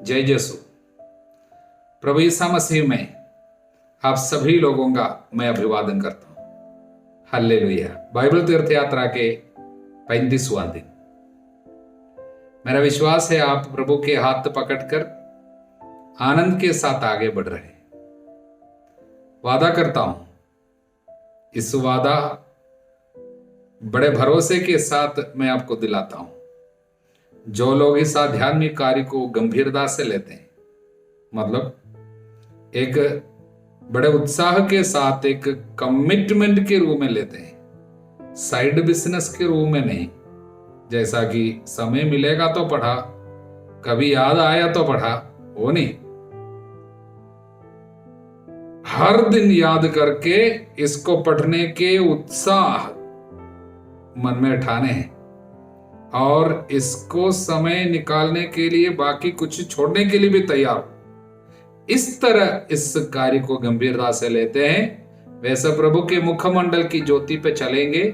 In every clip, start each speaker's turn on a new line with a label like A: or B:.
A: जय यीशु। प्रभु यीशु मसीह में आप सभी लोगों का मैं अभिवादन करता हूं। हालेलुया। बाइबल तीर्थ यात्रा के 35वां दिन। मेरा विश्वास है आप प्रभु के हाथ पकड़कर आनंद के साथ आगे बढ़ रहे हैं। वादा करता हूं, इस वादा बड़े भरोसे के साथ मैं आपको दिलाता हूं। जो लोग इस आध्यात्मिक कार्य को गंभीरता से लेते हैं, मतलब एक बड़े उत्साह के साथ एक कमिटमेंट के रूप में लेते हैं, साइड बिजनेस के रूप में नहीं। जैसा कि समय मिलेगा तो पढ़ा, कभी याद आया तो पढ़ा, वो नहीं। हर दिन याद करके इसको पढ़ने के उत्साह मन में ठाने हैं और इसको समय निकालने के लिए, बाकी कुछ छोड़ने के लिए भी तैयार हो। इस तरह इस कार्य को गंभीरता से लेते हैं, वैसे प्रभु के मुखमंडल की ज्योति पे चलेंगे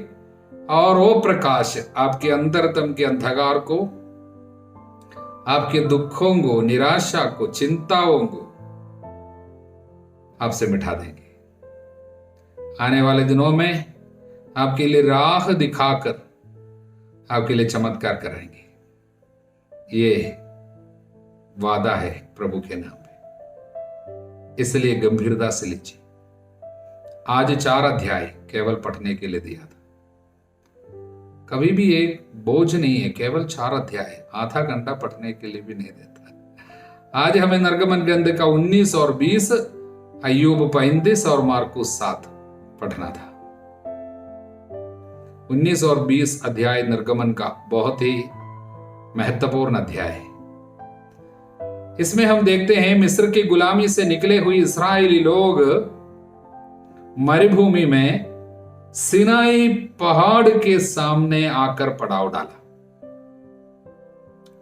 A: और वो प्रकाश आपके अंतरतम के अंधकार को, आपके दुखों को, निराशा को, चिंताओं को आपसे मिटा देंगे। आने वाले दिनों में आपके लिए राह दिखाकर आपके लिए चमत्कार कराएंगे। ये वादा है प्रभु के नाम पे, इसलिए गंभीरता से लीजिए। आज 4 अध्याय केवल पढ़ने के लिए दिया था। कभी भी एक बोझ नहीं है, केवल 4 अध्याय आधा घंटा पढ़ने के लिए भी नहीं देता। आज हमें निर्गमन ग्रंथ का 19 और 20, अय्यूब 35 और मार्कुस 7 पढ़ना था। 19 और 20 अध्याय निर्गमन का बहुत ही महत्वपूर्ण अध्याय है। इसमें हम देखते हैं मिस्र की गुलामी से निकले हुए इस्राएली लोग मरुभूमि में सिनाई पहाड़ के सामने आकर पड़ाव डाला।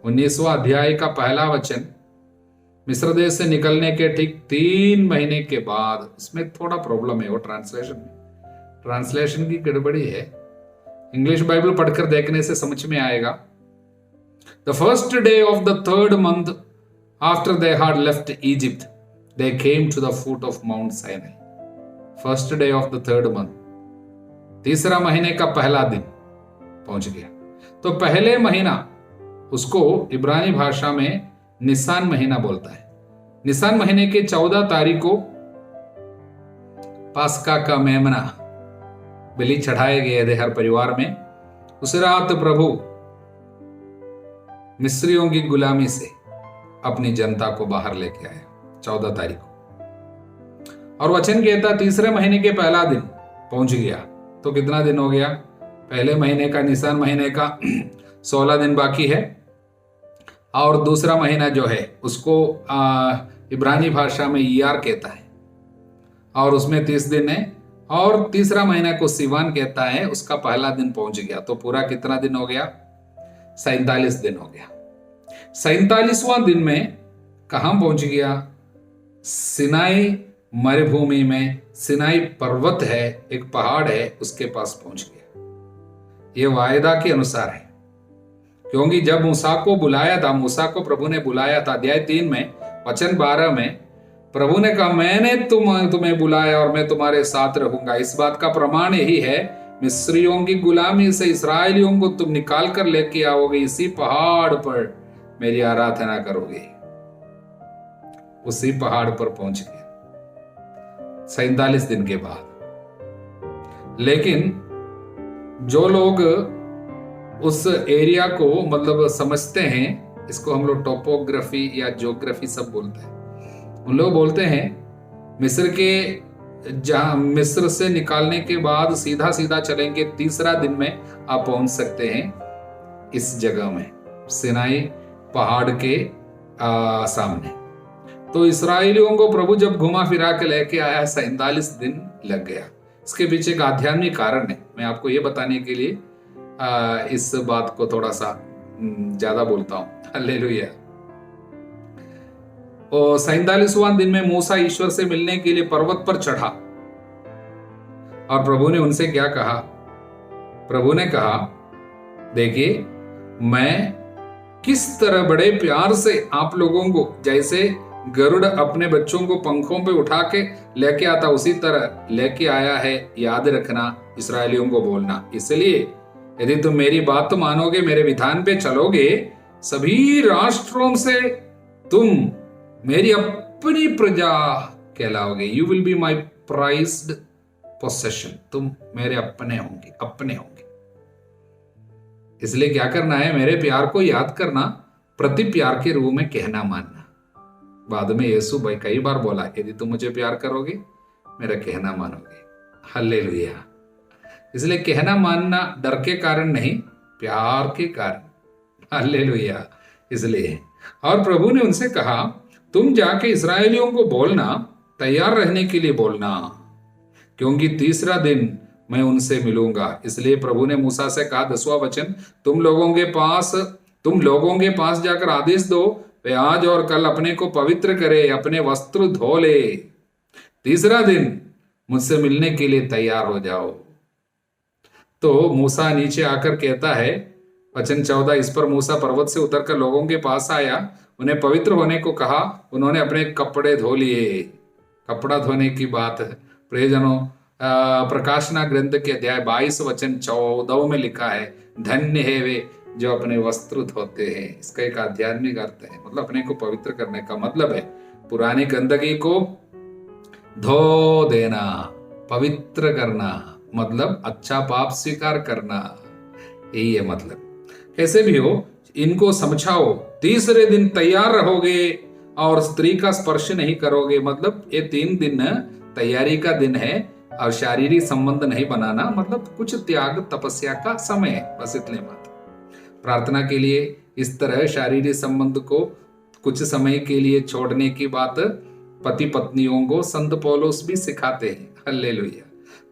A: 19वां अध्याय का पहला वचन मिस्र देश से निकलने के ठीक 3 महीने के बाद, इसमें थोड़ा प्रॉब्लम है वो ट्रांसलेशन की गड़बड़ी है। इंग्लिश बाइबल पढ़कर देखने से समझ में आएगा। The first day of the 3rd month after they had left Egypt they came to the foot of mount Sinai. First day of the 3rd month, तीसरा महीने का पहला दिन पहुंच गया। तो पहले महीना उसको इब्रानी भाषा में निसान महीना बोलता है। निसान महीने के 14 तारीख को पास्का का मेमना, बलि चढ़ाए गए थे हर परिवार में। उस रात प्रभु मिस्रियों की गुलामी से अपनी जनता को बाहर लेके आया, 14 तारीख को। और वचन कहता 3रे महीने के पहला दिन पहुंच गया। तो कितना दिन हो गया? पहले महीने का, निसान महीने का 16 दिन बाकी है। और दूसरा महीना जो है उसको इब्रानी भाषा में ईयार कहता है और उसमें 30 दिन है। और तीसरा महीना को सिवान कहता है, उसका पहला दिन पहुंच गया। तो पूरा कितना दिन हो गया? 47 दिन हो गया। 47वां दिन में कहां पहुंच गया? सिनाई मरुभूमि में। सिनाई पर्वत है, एक पहाड़ है, उसके पास पहुंच गया। ये वायदा के अनुसार है, क्योंकि जब मूसा को बुलाया था, मूसा को प्रभु ने बुलाया था, अध्याय 3 में वचन 12 में प्रभु ने कहा, मैंने तुम्हें बुलाया और मैं तुम्हारे साथ रहूंगा। इस बात का प्रमाण यही है, मिस्रियों की गुलामी से इस्राएलियों को तुम निकाल कर लेके आओगे, इसी पहाड़ पर मेरी आराधना करोगे। उसी पहाड़ पर पहुंच गए 47 दिन के बाद। लेकिन जो लोग उस एरिया को मतलब समझते हैं, इसको हम लोग टोपोग्राफी या ज्योग्राफी सब बोलते हैं, उन लोग बोलते हैं मिस्र से निकालने के बाद सीधा सीधा चलेंगे, 3रा दिन में आप पहुंच सकते हैं इस जगह में, सिनाई पहाड़ के सामने। तो इस्राएलियों को प्रभु जब घुमा फिरा के लेके आया, 47 दिन लग गया। इसके पीछे एक आध्यात्मिक कारण है। मैं आपको ये बताने के लिए इस बात को थोड़ा सा ज्यादा बोलता हूं। हालेलुया। और 47वां दिन में मूसा ईश्वर से मिलने के लिए पर्वत पर चढ़ा और प्रभु ने उनसे क्या कहा? प्रभु ने कहा, देखिए मैं किस तरह बड़े प्यार से आप लोगों को, जैसे गरुड़ अपने बच्चों को पंखों पे उठा के लेके आता, उसी तरह लेके आया है, याद रखना, इस्राएलियों को बोलना। इसलिए यदि तुम मेरी बात मानोगे, मेरे विधान पे चलोगे, सभी राष्ट्रों से तुम मेरी अपनी प्रजा कहलाओगे। You will be my prized possession, तुम मेरे अपने होंगे, अपने होंगे। इसलिए क्या करना है, मेरे प्यार को याद करना, प्रति प्यार के रूप में कहना मानना। बाद में यीशु भाई कई बार बोला, यदि तुम मुझे प्यार करोगे, मेरा कहना मानोगे। हालेलुया। इसलिए कहना मानना डर के कारण नहीं, प्यार के कारण। हालेलुया। इसलिए, और प्रभु ने उनसे कहा, तुम जाके इस्राएलियों को बोलना, तैयार रहने के लिए बोलना, क्योंकि तीसरा दिन मैं उनसे मिलूंगा। इसलिए प्रभु ने मूसा से कहा, 10वां वचन, तुम लोगों के पास जाकर आदेश दो, वे आज और कल अपने को पवित्र करे, अपने वस्त्र धो ले, तीसरा दिन मुझसे मिलने के लिए तैयार हो जाओ। तो मूसा नीचे आकर कहता है, वचन 14, इस पर मूसा पर्वत से उतरकर लोगों के पास आया, उन्हें पवित्र होने को कहा, उन्होंने अपने कपड़े धो लिए। कपड़ा धोने की बात है प्रियजनों, प्रकाशना ग्रंथ के अध्याय 22 वचन 14 में लिखा है, धन्य है वे जो अपने वस्त्र धोते हैं। इसका एक आध्यात्मिक अर्थ है, मतलब अपने को पवित्र करने का मतलब है पुरानी गंदगी को धो देना, पवित्र करना, मतलब अच्छा पाप स्वीकार करना, यही है मतलब। कैसे भी हो, इनको समझाओ, तीसरे दिन तैयार रहोगे और स्त्री का स्पर्श नहीं करोगे। मतलब ये 3 दिन तैयारी का दिन है, और शारीरिक संबंध नहीं बनाना, मतलब कुछ त्याग तपस्या का समय है, बस इतने बात। प्रार्थना के लिए इस तरह शारीरिक संबंध को कुछ समय के लिए छोड़ने की बात पति पत्नियों को संत पौलुस भी सिखाते हैं। हालेलुया।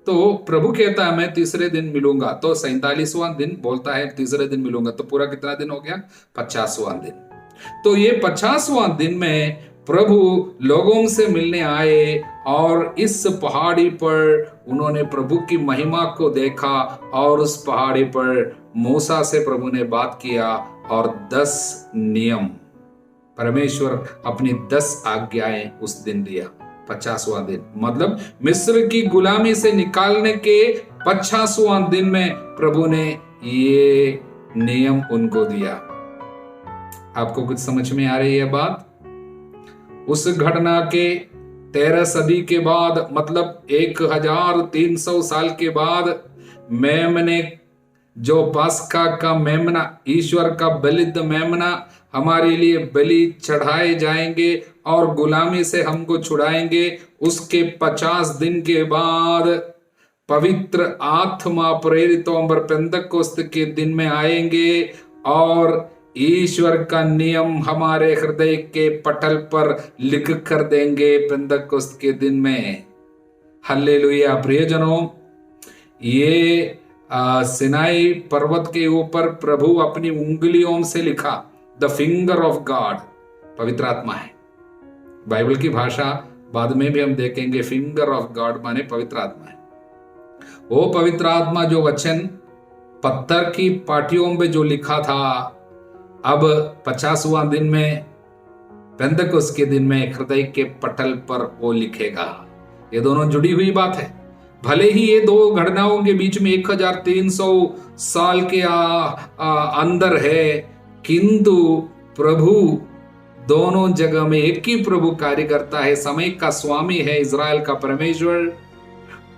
A: तो प्रभु कहता है, मैं तीसरे दिन मिलूंगा। तो 47वां दिन बोलता है तीसरे दिन मिलूंगा, तो पूरा कितना दिन हो गया? 50वां दिन। तो ये 50वां दिन में प्रभु लोगों से मिलने आए, और इस पहाड़ी पर उन्होंने प्रभु की महिमा को देखा, और उस पहाड़ी पर मूसा से प्रभु ने बात किया, और 10 नियम, परमेश्वर अपनी 10 आज्ञाएं उस दिन दिया। 50वां दिन मतलब मिस्र की गुलामी से निकालने के 50वां दिन में प्रभु ने ये नियम उनको दिया। आपको कुछ समझ में आ रही है बात? उस घटना के 13 सदी के बाद, मतलब 1300 साल के बाद, मेमने जो पास्का का मेमना, ईश्वर का बलिद मेमना हमारे लिए बलि चढ़ाए जाएंगे और गुलामी से हमको छुड़ाएंगे। उसके 50 दिन के बाद पवित्र आत्मा प्रेरितों पर पेंतकोस्त के दिन में आएंगे, और ईश्वर का नियम हमारे हृदय के पटल पर लिख कर देंगे पेंतकोस्त के दिन में। हालेलुया। प्रियजनों, ये सिनाई पर्वत के ऊपर प्रभु अपनी उंगलियों से लिखा, द फिंगर ऑफ गॉड, पवित्र आत्मा है। बाइबल की भाषा बाद में भी हम देखेंगे, फिंगर ऑफ गॉड माने पवित्र आत्मा है। वो पवित्र आत्मा जो वचन पत्थर की पाटियों पे जो लिखा था, अब 50वां दिन में, पेंतकोस्त के दिन में हृदय के पटल पर वो लिखेगा। ये दोनों जुड़ी हुई बात है। भले ही ये 2 घटनाओं के बीच में 1300 साल के अंदर है, किंतु प्रभु दोनों जगह में एक ही प्रभु कार्य करता है। समय का स्वामी है इज़राइल का परमेश्वर।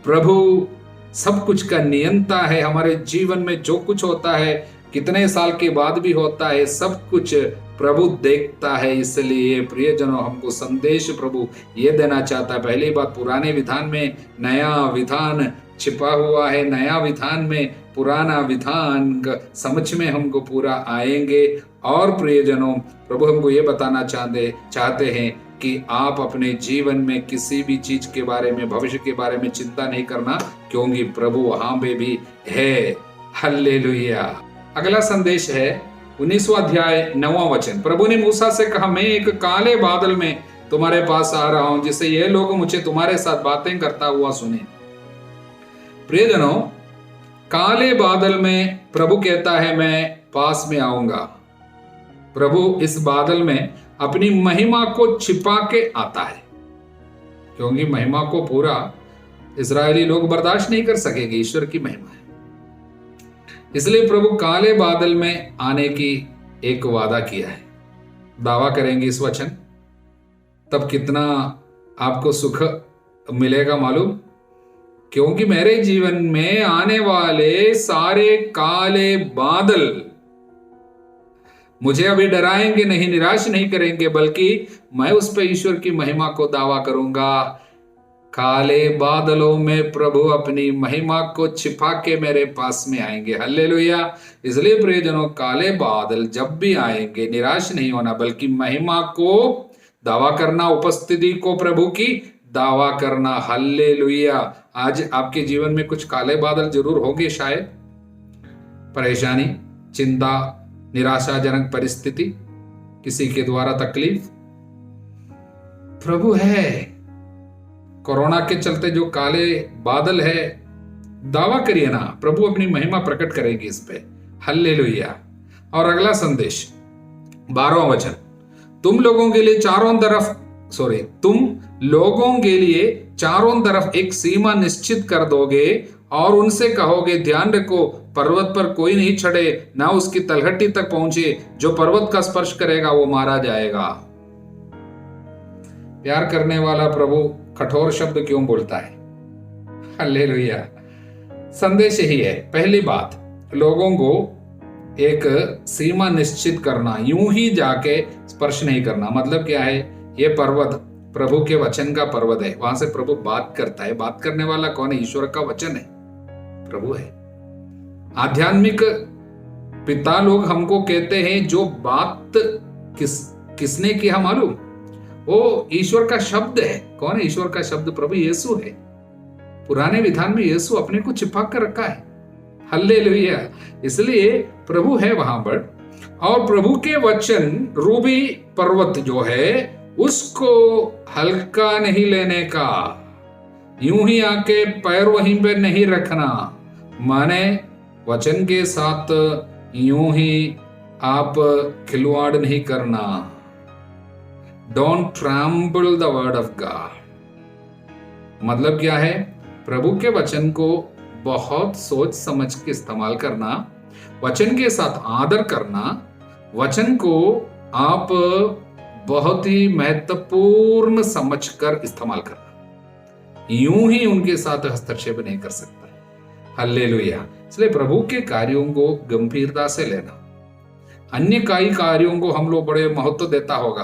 A: प्रभु सब कुछ का नियंता है। हमारे जीवन में जो कुछ होता है, कितने साल के बाद भी होता है, सब कुछ प्रभु देखता है। इसलिए प्रियजनों, हमको संदेश प्रभु ये देना चाहता है। पहली बात, पुराने विधान में नया विधान छिपा हुआ है, नया विधान में पुराना विधान समझ में हमको पूरा आएंगे। और प्रियजनों, प्रभु हमको ये बताना चाहते हैं कि आप अपने जीवन में किसी भी चीज के बारे में, भविष्य के बारे में चिंता नहीं करना, क्योंकि प्रभु वहां पे भी है। हालेलुया। अगला संदेश है 19वां अध्याय 9वां वचन। प्रभु ने मूसा से कहा, मैं एक काले बादल में तुम्हारे पास आ रहा हूं, जिससे ये लोग मुझे तुम्हारे साथ बातें करता हुआ सुने। प्रियजनों, काले बादल में प्रभु कहता है मैं पास में आऊंगा। प्रभु इस बादल में अपनी महिमा को छिपा के आता है, क्योंकि महिमा को पूरा इस्राएली लोग बर्दाश्त नहीं कर सकेंगे। ईश्वर की महिमा है, इसलिए प्रभु काले बादल में आने की एक वादा किया है। दावा करेंगे इस वचन, तब कितना आपको सुख मिलेगा मालूम, क्योंकि मेरे जीवन में आने वाले सारे काले बादल मुझे अभी डराएंगे नहीं, निराश नहीं करेंगे, बल्कि मैं उस पर ईश्वर की महिमा को दावा करूंगा। काले बादलों में प्रभु अपनी महिमा को छिपा के मेरे पास में आएंगे। हल्लेलुया। इसलिए प्रियजनों, काले बादल जब भी आएंगे निराश नहीं होना, बल्कि महिमा को दावा करना, उपस्थिति को प्रभु की दावा करना। हल्लेलुया। आज आपके जीवन में कुछ काले बादल जरूर होंगे, शायद परेशानी, चिंता, निराशाजनक परिस्थिति, किसी के द्वारा तकलीफ। प्रभु है, कोरोना के चलते जो काले बादल है, दावा करिए ना, प्रभु अपनी महिमा प्रकट करेगी इस पे। हल्लेलुया। और अगला संदेश 12वां वचन, तुम लोगों के लिए चारों तरफ एक सीमा निश्चित कर दोगे और उनसे कहोगे, ध्यान रखो, पर्वत पर कोई नहीं चढ़े, ना उसकी तलहटी तक पहुंचे, जो पर्वत का स्पर्श करेगा वो मारा जाएगा। प्यार करने वाला प्रभु कठोर शब्द क्यों बोलता है? हालेलुया। संदेश यही है। पहली बात, लोगों को एक सीमा निश्चित करना, यूं ही जाके स्पर्श नहीं करना। मतलब क्या है? ये पर्वत प्रभु के वचन का पर्वत है, वहां से प्रभु बात करता है। बात करने वाला कौन है? ईश्वर का वचन है, प्रभु है। आध्यात्मिक पिता लोग हमको कहते हैं, जो बात किसने किया मालूम? वो ईश्वर का शब्द है। कौन है ईश्वर का शब्द? प्रभु यीशु है। पुराने विधान में यीशु अपने को चिपका कर रखा है। हल्लेलुया। इसलिए प्रभु है वहां पर। और प्रभु के वचन रूबी पर्वत जो है, उसको हल्का नहीं लेने का, यूं ही आके पैर वहीं पे नहीं रखना। माने वचन के साथ यूं ही आप खिलवाड़ नहीं करना। Don't trample the word of God. मतलब क्या है? प्रभु के वचन को बहुत सोच समझ के इस्तेमाल करना, वचन के साथ आदर करना, वचन को आप बहुत ही महत्वपूर्ण समझकर इस्तेमाल करना। यूं ही उनके साथ हस्तक्षेप नहीं कर सकता। हल्लेलुया। इसलिए प्रभु के कार्यों को गंभीरता से लेना। अन्य कई कार्यों को हम लोग बड़े महत्व देता होगा।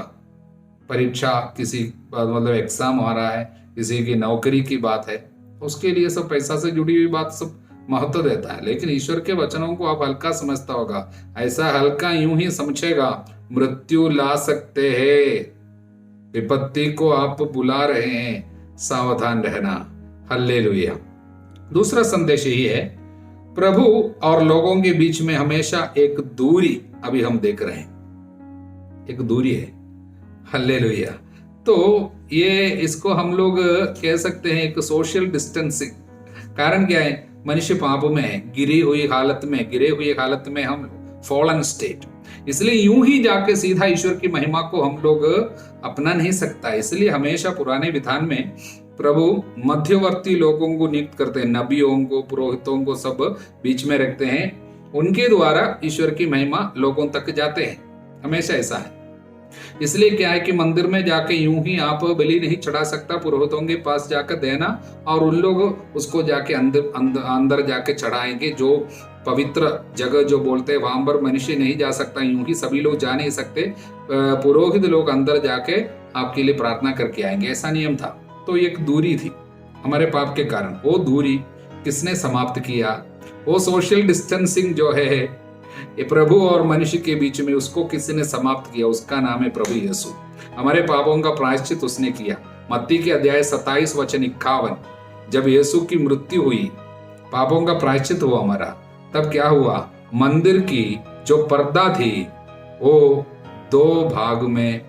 A: परीक्षा, किसी मतलब एग्जाम हो रहा है, किसी की नौकरी की बात है, उसके लिए सब पैसा से जुड़ी हुई बात सब महत्व देता है। लेकिन ईश्वर के वचनों को आप हल्का समझता होगा। ऐसा हल्का यूं ही समझेगा, मृत्यु ला सकते हैं। विपत्ति को आप बुला रहे हैं, सावधान रहना। हल्लेलुया। दूसरा संदेश यही है, प्रभु और लोगों के बीच में हमेशा एक दूरी अभी हम देख रहे हैं, एक दूरी है। हल्लेलुया। तो ये इसको हम लोग कह सकते हैं एक सोशल डिस्टेंसिंग। कारण क्या है? मनुष्य पाप में है, गिरे हुई हालत में हम फॉलन स्टेट। इसलिए यूं ही जाके सीधा ईश्वर की महिमा को हम लोग अपना नहीं सकता। इसलिए हमेशा पुराने विधान में प्रभु मध्यवर्ती लोगों को नियुक्त करते हैं, नबियों को, पुरोहितों को सब बीच में रखते हैं। उनके द्वारा ईश्वर की महिमा लोगों तक जाते हैं। हमेशा ऐसा है। इसलिए क्या है कि मंदिर में जाके यूं ही आप बलि नहीं चढ़ा सकता, पुरोहितों के पास जाकर देना, और उन लोग उसको जाके अंदर जाके चढ़ाएंगे। जो पवित्र जगह जो बोलते हैं, वहां पर मनुष्य नहीं जा सकता, यूं ही सभी लोग जा नहीं सकते। पुरोहित लोग अंदर जाके आपके लिए प्रार्थना करके आएंगे, ऐसा नियम था। तो एक दूरी थी हमारे पाप के कारण। वो दूरी किसने समाप्त किया? वो सोशल डिस्टेंसिंग जो है ये प्रभु और मनुष्य के बीच में, उसको किसी ने समाप्त किया। उसका नाम है प्रभु यीशु। हमारे पापों का प्रायश्चित उसने किया। मत्ती के अध्याय 27 वचन 51, जब यीशु की मृत्यु हुई, पापों का प्रायश्चित हुआ हमारा, तब क्या हुआ? मंदिर की जो पर्दा थी वो 2 भाग में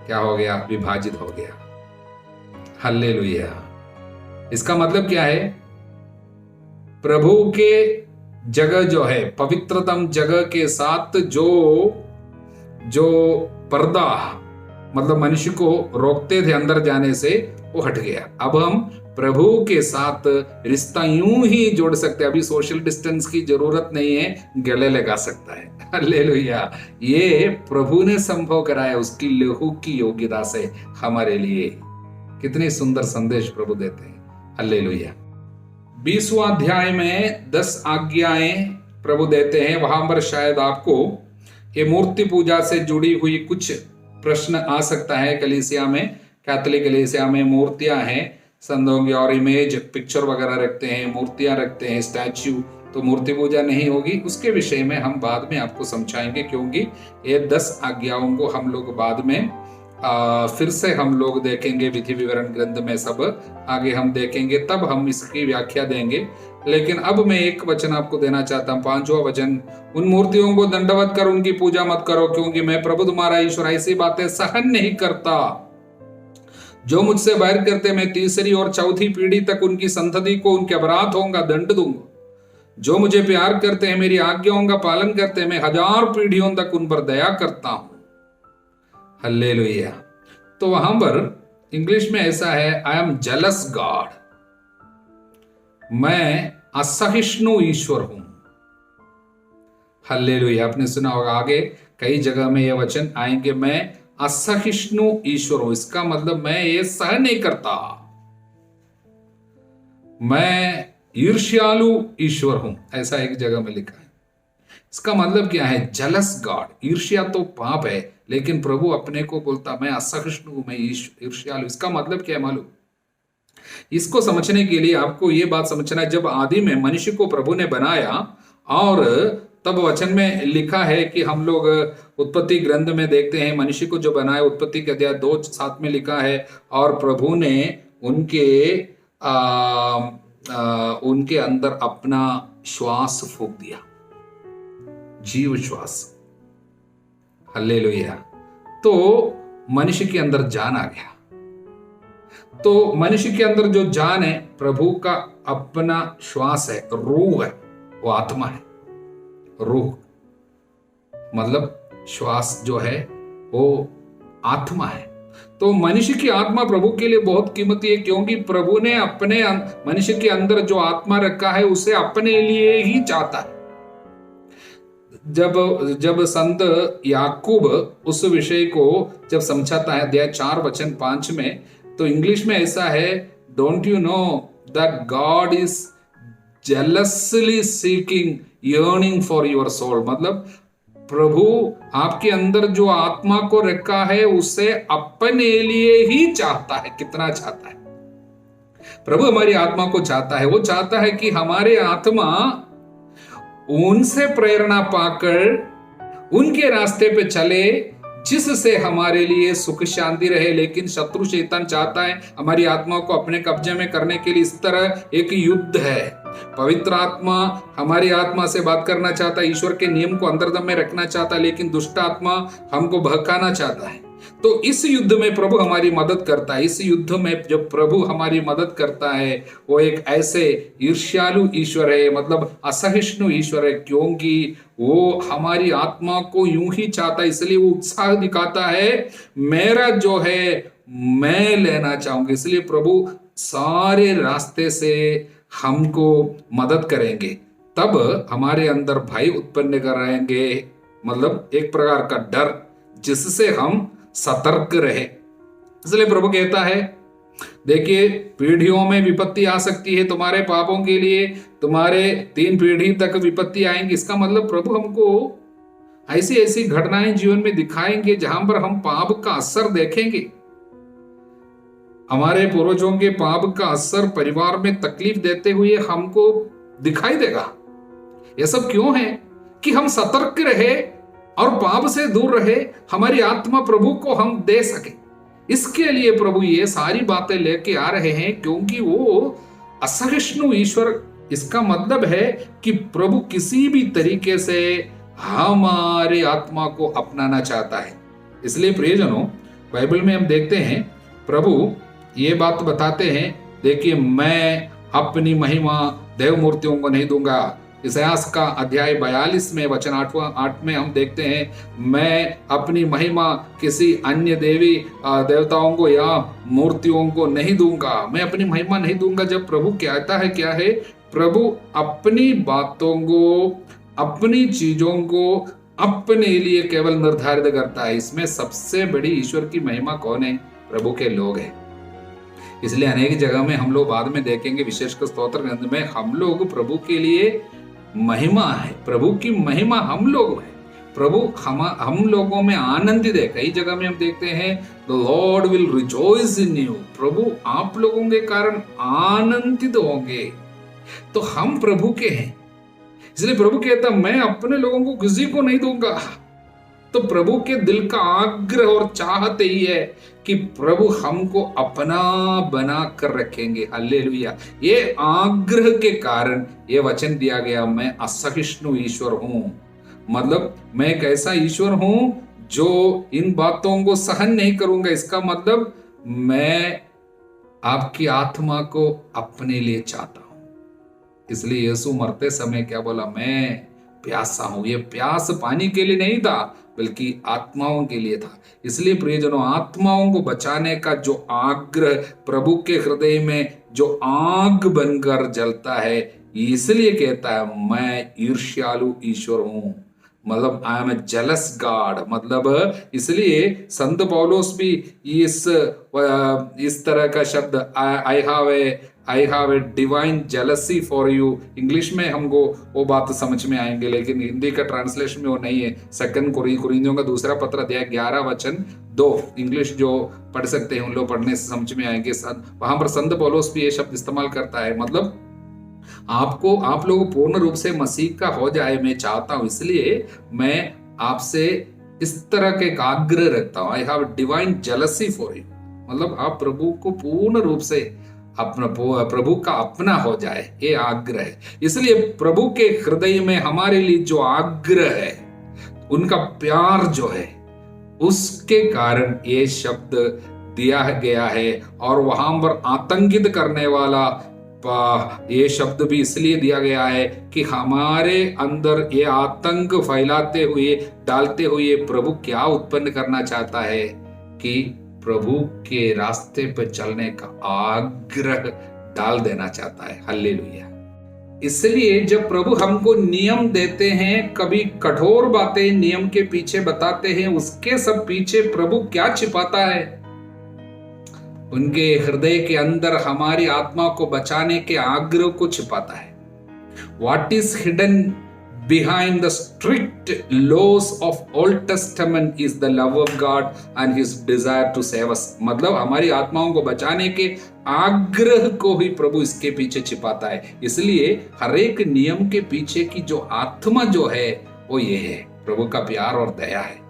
A: क्या हो गया? विभाजित हो गया। हल्लेलुया। इसका मतलब क्या है? प्रभु के जगह जो है, पवित्रतम जगह के साथ जो जो पर्दा मतलब मनुष्य को रोकते थे अंदर जाने से, वो हट गया। अब हम प्रभु के साथ रिश्ता यूं ही जोड़ सकते हैं। अभी सोशल डिस्टेंस की जरूरत नहीं है, गले लगा सकता है। हालेलुया। ये प्रभु ने संभव कराया उसकी लहू की योग्यता से हमारे लिए। कितनी सुंदर संदेश प्रभु देते हैं। हालेलुया। 20वां अध्याय में 10 आज्ञाएं प्रभु देते हैं। वहां पर शायद आपको ये मूर्ति पूजा से जुड़ी हुई कुछ प्रश्न आ सकता है। कलीसिया में, कैथोलिक कलीसिया में मूर्तियां हैं, संतों की और इमेज पिक्चर वगैरह रखते हैं, मूर्तियां रखते हैं, स्टैच्यू, तो मूर्ति पूजा नहीं होगी। उसके विषय में हम बाद में आपको समझाएंगे, क्योंकि ये 10 आज्ञाओं को हम लोग बाद में फिर से हम लोग देखेंगे। विधि विवरण ग्रंथ में सब आगे हम देखेंगे, तब हम इसकी व्याख्या देंगे। लेकिन अब मैं एक वचन आपको देना चाहता हूं, 5वां वचन। उन मूर्तियों को दंडवत कर उनकी पूजा मत करो, क्योंकि मैं प्रभु तुम्हारा ईश्वर ऐसी बातें सहन नहीं करता। जो मुझसे बैर करते मैं 3री और 4थी पीढ़ी तक उनकी संतति को उनके अपराध होगा दंड दूंगा। जो मुझे प्यार करते हैं, मेरी आज्ञाओं का पालन करते हैं, मैं 1000 पीढ़ियों तक उन पर दया करता हूं। हालेलुया। तो वहां पर इंग्लिश में ऐसा है, आई एम जेलस गॉड, मैं असहिष्णु ईश्वर हूं। हालेलुया। आपने सुना होगा, आगे कई जगह में यह वचन आएंगे, मैं असहिष्णु ईश्वर हूं। इसका मतलब मैं ये सहन नहीं करता, मैं ईर्ष्यालु ईश्वर हूं, ऐसा एक जगह में लिखा है। इसका मतलब क्या है? Jealous God. ईर्ष्या तो पाप है, लेकिन प्रभु अपने को बोलता मैं असहिष्णु हूं, मैं ईर्ष्यालु। इसका मतलब क्या है मालूम? इसको समझने के लिए आपको ये बात समझना है, जब आदि में मनुष्य को प्रभु ने बनाया और तब वचन में लिखा है कि हम लोग उत्पत्ति ग्रंथ में देखते हैं मनुष्य को जो बनाया, उत्पत्ति के अध्याय 2:7 में लिखा है, और प्रभु ने उनके अंदर अपना श्वास फूंक दिया, जीव श्वास। हालेलुया। तो मनुष्य के अंदर जान आ गया। तो मनुष्य के अंदर जो जान है, प्रभु का अपना श्वास है, रूह है, वो आत्मा है। रूह मतलब श्वास जो है वो आत्मा है। तो मनुष्य की आत्मा प्रभु के लिए बहुत कीमती है, क्योंकि प्रभु ने अपने मनुष्य के अंदर जो आत्मा रखा है उसे अपने लिए ही चाहता है। जब संत याकूब उस विषय को जब समझाता है अध्याय 4:5 में, तो इंग्लिश में ऐसा है, don't you know that God is jealously seeking yearning for your soul. मतलब प्रभु आपके अंदर जो आत्मा को रखा है उसे अपने लिए ही चाहता है। कितना चाहता है? प्रभु हमारी आत्मा को चाहता है। वो चाहता है कि हमारे आत्मा उनसे प्रेरणा पाकर उनके रास्ते पे चले, जिससे हमारे लिए सुख शांति रहे। लेकिन शत्रु शैतान चाहता है हमारी आत्मा को अपने कब्जे में करने के लिए। इस तरह एक युद्ध है। पवित्र आत्मा हमारी आत्मा से बात करना चाहता है, ईश्वर के नियम को अंतर्दम में रखना चाहता है, लेकिन दुष्ट आत्मा हमको बहकाना चाहता है। तो इस युद्ध में प्रभु हमारी मदद करता है। इस युद्ध में जब प्रभु हमारी मदद करता है, वो एक ऐसे ईर्ष्यालु ईश्वर है, मतलब असहिष्णु ईश्वर है, क्योंकि वो हमारी आत्मा को यूं ही चाहता है। इसलिए वो उत्साह दिखाता है, मेरा जो है मैं लेना चाहूंगा। इसलिए प्रभु सारे रास्ते से हमको मदद करेंगे, तब हमारे अंदर भय उत्पन्न कराएंगे, मतलब एक प्रकार का डर, जिससे हम सतर्क रहे। इसलिए प्रभु कहता है, देखिए पीढ़ियों में विपत्ति आ सकती है तुम्हारे पापों के लिए, तुम्हारे 3 पीढ़ी तक विपत्ति आएंगी। इसका मतलब प्रभु हमको ऐसी ऐसी घटनाएं जीवन में दिखाएंगे जहां पर हम पाप का असर देखेंगे। हमारे पूर्वजों के पाप का असर परिवार में तकलीफ देते हुए हमको दिखाई देगा। यह सब क्यों है? कि हम सतर्क रहे और पाप से दूर रहे, हमारी आत्मा प्रभु को हम दे सके। इसके लिए प्रभु ये सारी बातें लेके आ रहे हैं, क्योंकि वो असहिष्णु ईश्वर। इसका मतलब है कि प्रभु किसी भी तरीके से हमारे आत्मा को अपनाना चाहता है। इसलिए प्रियजनों, बाइबल में हम देखते हैं प्रभु ये बात बताते हैं, देखिए मैं अपनी महिमा देव मूर्तियों को नहीं दूंगा, इसायास का अध्याय 42 में वचन 8 में हम देखते हैं, मैं अपनी महिमा किसी अन्य देवी देवताओं को या मूर्तियों को नहीं दूंगा, मैं अपनी महिमा नहीं दूंगा। जब प्रभु कहता है क्या है, प्रभु अपनी बातों को, अपनी चीजों को अपने लिए केवल निर्धारित करता है। इसमें सबसे बड़ी ईश्वर की महिमा कौन है? प्रभु के लोग हैं। इसलिए अनेक जगह में हम लोग बाद में देखेंगे, विशेषकर स्तोत्र ग्रंथ में, हम लोग प्रभु के लिए महिमा है, प्रभु की महिमा हम लोग है, प्रभु हम लोगों में आनंदित है। कई जगह में हम देखते हैं, the lord will rejoice in you, प्रभु आप लोगों के कारण आनंदित होंगे। तो हम प्रभु के हैं, इसलिए प्रभु कहता मैं अपने लोगों को किसी को नहीं दूंगा। तो प्रभु के दिल का आग्रह और चाहत ही है कि प्रभु हमको अपना बना कर रखेंगे। हालेलुया। ये आग्रह के कारण ये वचन दिया गया, मैं असहिष्णु ईश्वर हूं। मतलब मैं एक ऐसा ईश्वर हूं जो इन बातों को सहन नहीं करूंगा। इसका मतलब मैं आपकी आत्मा को अपने लिए चाहता हूं। इसलिए यीशु मरते समय क्या बोला, मैं प्यासा हूं। ये प्यास पानी के लिए नहीं था, बल्कि आत्माओं के लिए था। इसलिए प्रियजनों, आत्माओं को बचाने का जो आग्रह प्रभु के हृदय में जो आग बनकर जलता है, इसलिए कहता है मैं ईर्ष्यालु ईश्वर हूं। मतलब I am a jealous God. मतलब इसलिए संत पौलुस भी इस तरह का शब्द I have a divine jealousy for you, English में हमको वो बात समझ में आएंगे, लेकिन हिंदी का ट्रांसलेशन में वो नहीं है। 2 कुरिन्थियों का दूसरा पत्र अध्याय 11 वचन 2, इंग्लिश जो पढ़ सकते हैं उन लोग पढ़ने से समझ में आएंगे। वहां पर संत पौलुस भी ये शब्द इस्तेमाल करता है। मतलब आप लोग पूर्ण रूप से मसीह का हो जाए, मैं चाहता हूं। इसलिए मैं आपसे इस तरह के आग्रह रखता हूं, I have divine jealousy for you. मतलब आप प्रभु को पूर्ण रूप से अपना, प्रभु का अपना हो जाए, ये आग्रह है। इसलिए प्रभु के हृदय में हमारे लिए जो आग्रह है, उनका प्यार जो है, उसके कारण ये शब्द दिया गया है। और वहां पर आतंकित करने वाला ये शब्द भी इसलिए दिया गया है कि हमारे अंदर ये आतंक फैलाते हुए, डालते हुए प्रभु क्या उत्पन्न करना चाहता है कि प्रभु के रास्ते पर चलने का आग्रह डाल देना चाहता है। हालेलुया। इसलिए जब प्रभु हमको नियम देते हैं, कभी कठोर बातें नियम के पीछे बताते हैं, उसके सब पीछे प्रभु क्या छिपाता है? उनके हृदय के अंदर हमारी आत्मा को बचाने के आग्रह को छिपाता है। What is hidden behind the strict laws of Old Testament is the love of God and His desire to save us। मतलब हमारी आत्माओं को बचाने के आग्रह को ही प्रभु इसके पीछे छिपाता है। इसलिए हर एक नियम के पीछे की जो आत्मा जो है, वो ये है, प्रभु का प्यार और दया है।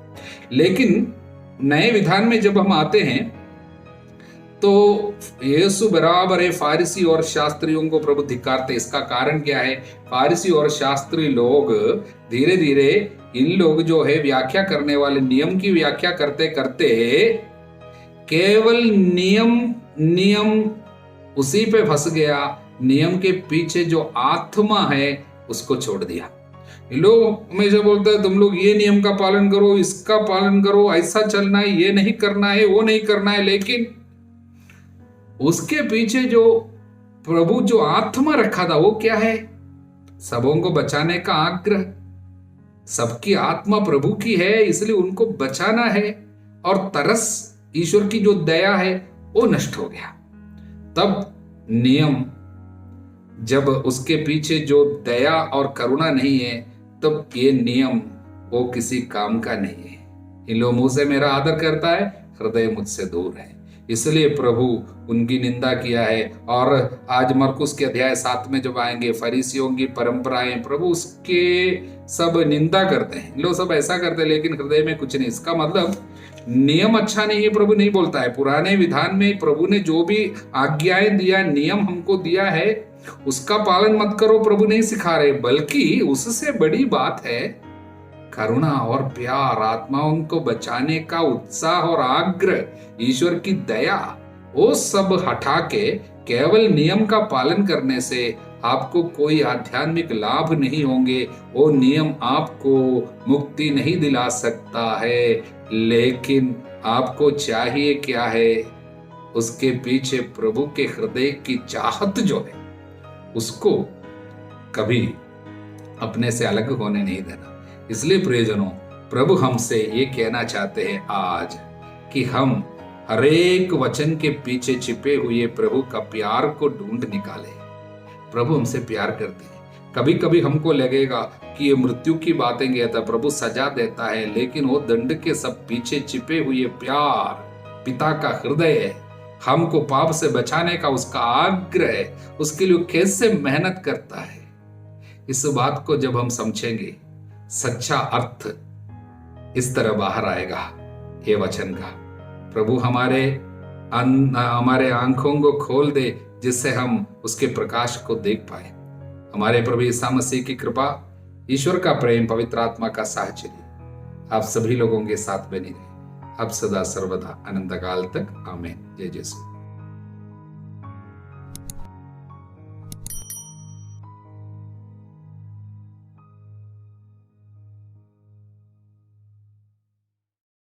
A: लेकिन नए विधान में जब हम आते हैं, तो यीशु बराबर है फारिसी और शास्त्रियों को प्रभु धिक्कारते। इसका कारण क्या है? फारिसी और शास्त्री लोग धीरे धीरे इन लोग जो है व्याख्या करने वाले, नियम की व्याख्या करते करते केवल नियम उसी पे फंस गया। नियम के पीछे जो आत्मा है उसको छोड़ दिया। लोग हमेशा बोलते हैं तुम लोग ये नियम का पालन करो, इसका पालन करो, ऐसा चलना है, ये नहीं करना है, वो नहीं करना है। लेकिन उसके पीछे जो प्रभु जो आत्मा रखा था वो क्या है? सबों को बचाने का आग्रह। सबकी आत्मा प्रभु की है, इसलिए उनको बचाना है। और तरस, ईश्वर की जो दया है, वो नष्ट हो गया। तब नियम, जब उसके पीछे जो दया और करुणा नहीं है, तब ये नियम वो किसी काम का नहीं है। इन लोग मुंह से मेरा आदर करता है, हृदय मुझसे दूर है। इसलिए प्रभु उनकी निंदा किया है। और आज मरकुस के अध्याय 7 में जब आएंगे, फरीसियों की परंपराएं, प्रभु उसके सब निंदा करते हैं। लोग सब ऐसा करते हैं, लेकिन हृदय में कुछ नहीं। इसका मतलब नियम अच्छा नहीं है, प्रभु नहीं बोलता है। पुराने विधान में प्रभु ने जो भी आज्ञाएं दिया, नियम हमको दिया है, उसका पालन मत करो, प्रभु नहीं सिखा रहे। बल्कि उससे बड़ी बात है करुणा और प्यार, आत्माओं को बचाने का उत्साह और आग्रह, ईश्वर की दया, वो सब हटा के केवल नियम का पालन करने से आपको कोई आध्यात्मिक लाभ नहीं होंगे, वो नियम आपको मुक्ति नहीं दिला सकता है। लेकिन आपको चाहिए क्या है? उसके पीछे प्रभु के हृदय की चाहत जो है, उसको कभी अपने से अलग होने नहीं देना। इसलिए प्रियजनों, प्रभु हमसे ये कहना चाहते हैं आज कि हम हरेक वचन के पीछे छिपे हुए प्रभु का प्यार को ढूंढ निकालें। प्रभु हमसे प्यार करते हैं। कभी कभी हमको लगेगा कि ये मृत्यु की बातें कहता, प्रभु सजा देता है, लेकिन वो दंड के सब पीछे छिपे हुए प्यार पिता का हृदय है। हमको पाप से बचाने का उसका आग्रह है, उसके लिए कैसे मेहनत करता है। इस बात को जब हम समझेंगे, सच्चा अर्थ इस तरह बाहर आएगा ये वचन का। प्रभु हमारे आंखों को खोल दे, जिससे हम उसके प्रकाश को देख पाए। हमारे प्रभु यीशु मसीह की कृपा, ईश्वर का प्रेम, पवित्र आत्मा का साहचर्य आप सभी लोगों के साथ बनी रहे, अब सदा सर्वदा अनंत काल तक। आमीन। जय यीशु।